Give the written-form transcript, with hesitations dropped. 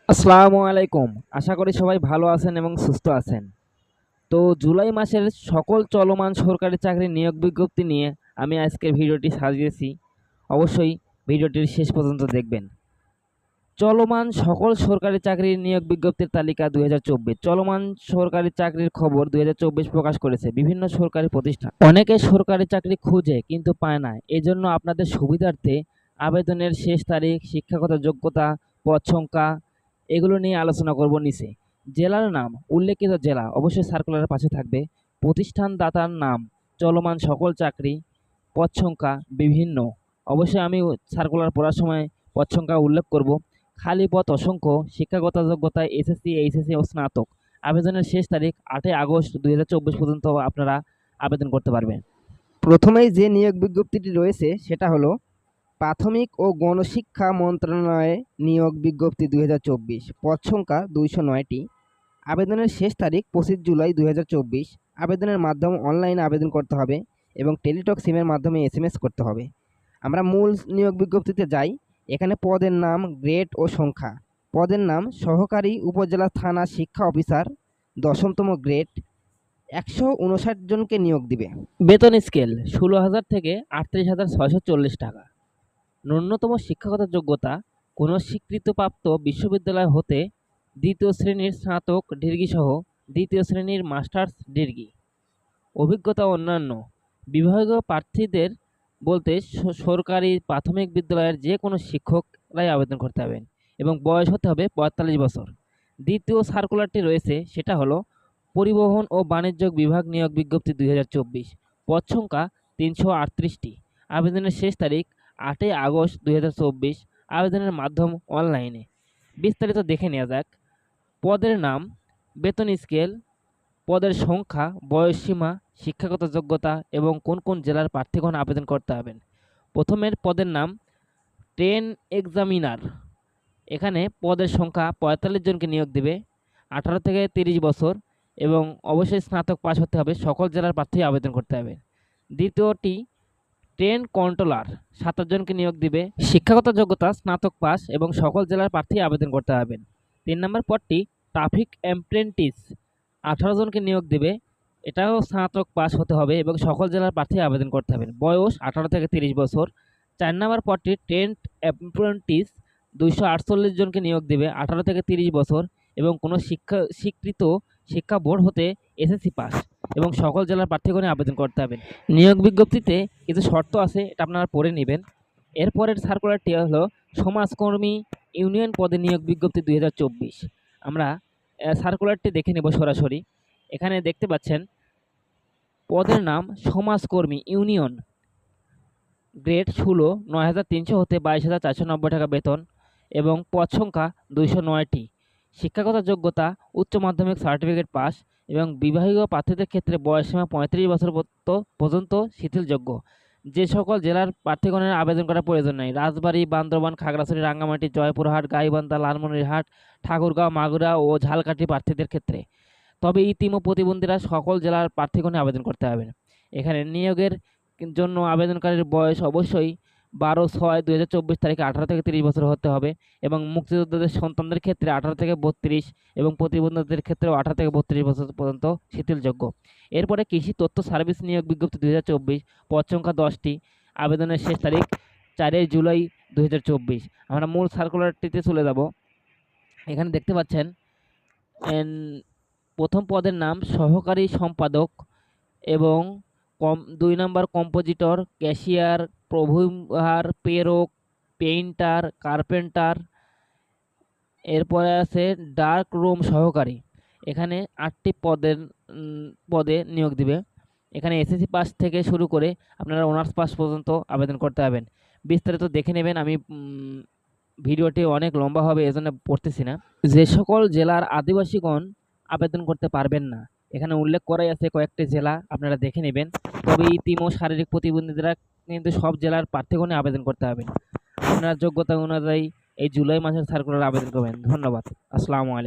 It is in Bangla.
আসসালামু আলাইকুম। আশা করি সবাই ভালো আছেন এবং সুস্থ আছেন। তো জুলাই মাসের সকল চলমান সরকারি চাকরির নিয়োগ বিজ্ঞপ্তি নিয়ে আমি আজকের ভিডিওটি সাজিয়েছি। অবশ্যই ভিডিওটির শেষ পর্যন্ত দেখবেন। চলমান সকল সরকারি চাকরির নিয়োগ বিজ্ঞপ্তির তালিকা ২০২৪। চলমান সরকারি চাকরির খবর ২০২৪ প্রকাশ করেছে বিভিন্ন সরকারি প্রতিষ্ঠান। অনেকে সরকারি চাকরি খুঁজে কিন্তু পায় না। এজন্য আপনাদের সুবিধার্থে আবেদনের শেষ তারিখ, শিক্ষাগত যোগ্যতা, পদ সংখ্যা এগুলো নিয়ে আলোচনা করব নিচে। জেলার নাম, উল্লেখিত জেলা অবশ্যই সার্কুলারের পাশে থাকবে। প্রতিষ্ঠান দাতার নাম, চলমান সকল চাকরি, পদ সংখ্যা বিভিন্ন। অবশ্যই আমি সার্কুলার পড়ার সময় পদ সংখ্যা উল্লেখ করব। খালি পদ অসংখ্য, শিক্ষাগত যোগ্যতা এসএসসি, এইচএসসি ও স্নাতক। আবেদনের শেষ তারিখ ৮ই আগস্ট ২০২৪ পর্যন্ত আপনারা আবেদন করতে পারবেন। প্রথমেই যে নিয়োগ বিজ্ঞপ্তিটি রয়েছে সেটা হলো প্রাথমিক ও গণশিক্ষা মন্ত্রণালয়ে নিয়োগ বিজ্ঞপ্তি ২০২৪। পদ সংখ্যা ২০৯টি। আবেদনের শেষ তারিখ ২৫ জুলাই ২০২৪। আবেদনের মাধ্যম অনলাইনে আবেদন করতে হবে এবং টেলিটক সিমের মাধ্যমে এসএমএস করতে হবে। আমরা মূল নিয়োগ বিজ্ঞপ্তিতে যাই। এখানে পদের নাম, গ্রেড ও সংখ্যা। পদের নাম সহকারী উপজেলা থানা শিক্ষা অফিসার, ১০তম গ্রেড, ১৫৯ জনকে নিয়োগ দিবে। বেতন স্কেল ১৬,০০০ থেকে ৩৮,৬৪০ টাকা। ন্যূনতম শিক্ষাগত যোগ্যতা কোনো স্বীকৃতিপ্রাপ্ত বিশ্ববিদ্যালয় হতে দ্বিতীয় শ্রেণীর স্নাতক ডিগ্রিসহ দ্বিতীয় শ্রেণীর মাস্টার্স ডিগ্রি। অভিজ্ঞতা অন্যান্য বিভাগীয় প্রার্থীদের বলতে সরকারি প্রাথমিক বিদ্যালয়ের যে কোনো শিক্ষকরাই আবেদন করতে হবেন এবং বয়স হতে হবে ৪৫ বছর। দ্বিতীয় সার্কুলারটি রয়েছে সেটা হলো পরিবহন ও বাণিজ্য বিভাগ নিয়োগ বিজ্ঞপ্তি ২০২৪। পদ সংখ্যা ৩৩৮টি। আবেদনের শেষ তারিখ ৮ই আগস্ট ২০২৪। আবেদনের মাধ্যম অনলাইনে। বিস্তারিত দেখে নেওয়া যাক। পদের নাম, বেতন স্কেল, পদের সংখ্যা, বয়সসীমা, শিক্ষাগত যোগ্যতা এবং কোন কোন জেলার প্রার্থীগণ আবেদন করতে হবেন। প্রথমের পদের নাম ট্রেন এক্সামিনার। এখানে পদের সংখ্যা ৪৫ জনকে নিয়োগ দেবে, ১৮ থেকে ৩০ বছর এবং অবশ্যই স্নাতক পাস হতে হবে। সকল জেলার প্রার্থী আবেদন করতে হবে। দ্বিতীয়টি ট্রেন কন্ট্রোলার, ২৭ জনকে নিয়োগ দিবে। শিক্ষাগত যোগ্যতা স্নাতক পাস এবং সকল জেলার প্রার্থী আবেদন করতে হবেন। ৩ নম্বর পদটি ট্রাফিক অ্যাপ্রেন্টিস, ১৮ জনকে নিয়োগ দেবে। এটাও স্নাতক পাস হতে হবে এবং সকল জেলার প্রার্থী আবেদন করতে হবেন। বয়স ১৮ থেকে ৩০ বছর। ৪ নম্বর পদটি ট্রেন অ্যাপ্রেন্টিস, ২৪৮ জনকে নিয়োগ দেবে, ১৮ থেকে ৩০ বছর এবং কোনো স্বীকৃত শিক্ষা বোর্ড হতে এসএসসি পাস এবং সকল জেলার প্রার্থীগণে আবেদন করতে হবে। নিয়োগ বিজ্ঞপ্তিতে কিছু শর্ত আছে, এটা আপনারা পড়ে নেবেন। এরপরের সার্কুলারটি হলো সমাজকর্মী ইউনিয়ন পদে নিয়োগ বিজ্ঞপ্তি ২০২৪। আমরা সার্কুলারটি দেখে নেব সরাসরি। এখানে দেখতে পাচ্ছেন পদের নাম সমাজকর্মী ইউনিয়ন, গ্রেড ১৬, ৯,৩০০ হতে ২২,৪৯০ টাকা বেতন এবং পদ সংখ্যা ২০৯টি। শিক্ষাগত যোগ্যতা উচ্চ মাধ্যমিক সার্টিফিকেট পাস এবং বিবাহিত প্রার্থীদের ক্ষেত্রে বয়সসীমা ৩৫ বছর পর্যন্ত শিথিলযোগ্য। যে সকল জেলার প্রার্থীগণের আবেদন করার প্রয়োজন নেই: রাজবাড়ী, বান্দরবান, খাগড়াছড়ি, রাঙ্গামাটি, জয়পুরহাট, গাইবান্ধা, লালমনিরহাট, ঠাকুরগাঁও, মাগুরা ও ঝালকাঠি প্রার্থীদের ক্ষেত্রে। তবে ইতিম ও প্রতিবন্ধীরা সকল জেলার প্রার্থীগণে আবেদন করতে হবে। এখানে নিয়োগের জন্য আবেদনকারীর বয়স অবশ্যই ১২/৬/২০২৪ তারিখে ১৮ থেকে ৩০ বছর হতে হবে এবং মুক্তিযোদ্ধাদের সন্তানদের ক্ষেত্রে ১৮ থেকে ৩২ এবং প্রতিবন্ধীদের ক্ষেত্রেও ১৮ থেকে ৩২ বছর পর্যন্ত শিথিলযোগ্য। এরপরে কৃষি তথ্য সার্ভিস নিয়োগ বিজ্ঞপ্তি ২০২৪। পদ সংখ্যা ১০টি। আবেদনের শেষ তারিখ ৪ জুলাই ২০২৪। আমরা মূল সার্কুলারটিতে চলে যাব। এখানে দেখতে পাচ্ছেন প্রথম পদের নাম সহকারী সম্পাদক এবং ২ নম্বর কম্পোজিটর, ক্যাশিয়ার, প্রভুহার, প্রেরক, পেইন্টার, কার্পেন্টার। এরপরে আছে ডার্ক রুম সহকারী। এখানে ৮টি পদে নিয়োগ দিবে। এখানে এসএসসি পাস থেকে শুরু করে আপনারা অনার্স পাস পর্যন্ত আবেদন করতে হবেন। বিস্তারিত দেখে নেবেন। আমি ভিডিওটি অনেক লম্বা হবে এজন্য পড়তেছি না। যে সকল জেলার আদিবাসীগণ আবেদন করতে পারবেন না, এখানে উল্লেখ করাই আছে কয়েকটি জেলা, আপনারা দেখে নেবেন। তবে ইতিম ও শারীরিক প্রতিবন্ধীরা কিন্তু সব জেলার প্রার্থীগণে আবেদন করতে হবে। আপনার যোগ্যতা অনুযায়ী এই জুলাই মাসের সার্কুলারে আবেদন করবেন। ধন্যবাদ। আসসালামু আলাইকুম।